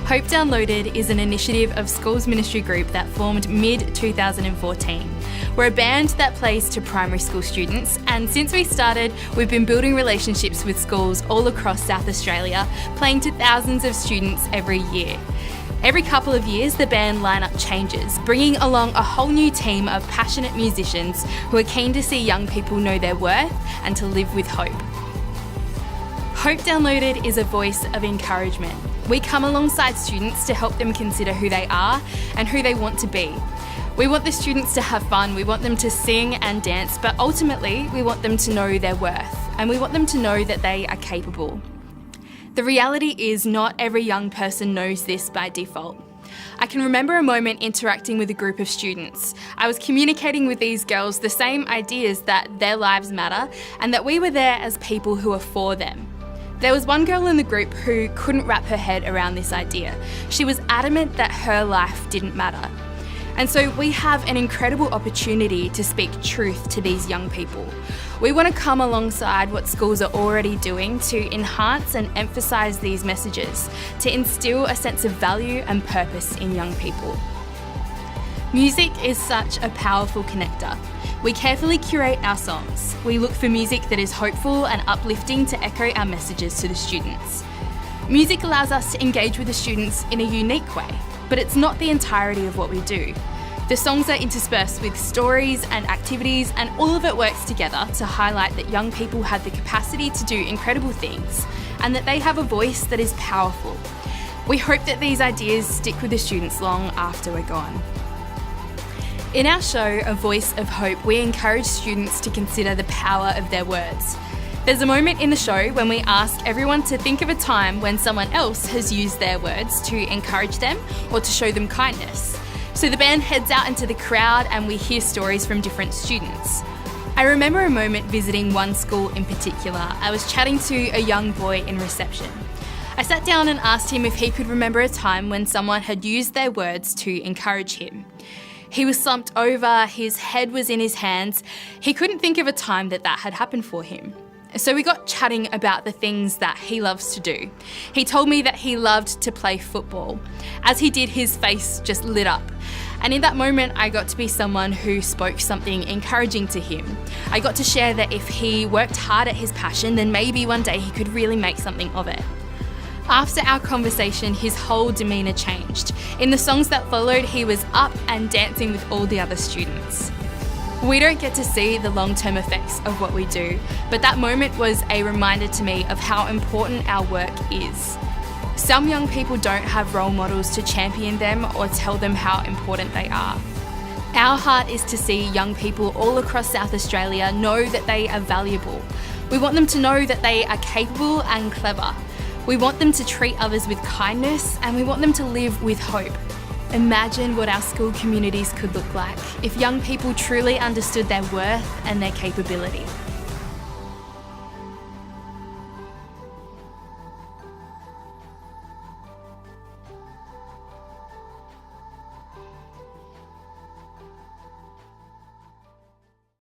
Hope Downloaded is an initiative of Schools Ministry Group that formed mid-2014. We're a band that plays to primary school students, and since we started, we've been building relationships with schools all across South Australia, playing to thousands of students every year. Every couple of years, the band lineup changes, bringing along a whole new team of passionate musicians who are keen to see young people know their worth and to live with hope. Hope Downloaded is a voice of encouragement. We come alongside students to help them consider who they are and who they want to be. We want the students to have fun, we want them to sing and dance, but ultimately we want them to know their worth and we want them to know that they are capable. The reality is not every young person knows this by default. I can remember a moment interacting with a group of students. I was communicating with these girls the same ideas that their lives matter and that we were there as people who are for them. There was one girl in the group who couldn't wrap her head around this idea. She was adamant that her life didn't matter. And so we have an incredible opportunity to speak truth to these young people. We want to come alongside what schools are already doing to enhance and emphasise these messages, to instill a sense of value and purpose in young people. Music is such a powerful connector. We carefully curate our songs. We look for music that is hopeful and uplifting to echo our messages to the students. Music allows us to engage with the students in a unique way, but it's not the entirety of what we do. The songs are interspersed with stories and activities, and all of it works together to highlight that young people have the capacity to do incredible things and that they have a voice that is powerful. We hope that these ideas stick with the students long after we're gone. In our show, A Voice of Hope, we encourage students to consider the power of their words. There's a moment in the show when we ask everyone to think of a time when someone else has used their words to encourage them or to show them kindness. So the band heads out into the crowd and we hear stories from different students. I remember a moment visiting one school in particular. I was chatting to a young boy in reception. I sat down and asked him if he could remember a time when someone had used their words to encourage him. He was slumped over, his head was in his hands. He couldn't think of a time that had happened for him. So we got chatting about the things that he loves to do. He told me that he loved to play football. As he did, his face just lit up. And in that moment, I got to be someone who spoke something encouraging to him. I got to share that if he worked hard at his passion, then maybe one day he could really make something of it. After our conversation, his whole demeanour changed. In the songs that followed, he was up and dancing with all the other students. We don't get to see the long-term effects of what we do, but that moment was a reminder to me of how important our work is. Some young people don't have role models to champion them or tell them how important they are. Our heart is to see young people all across South Australia know that they are valuable. We want them to know that they are capable and clever. We want them to treat others with kindness, and we want them to live with hope. Imagine what our school communities could look like if young people truly understood their worth and their capability.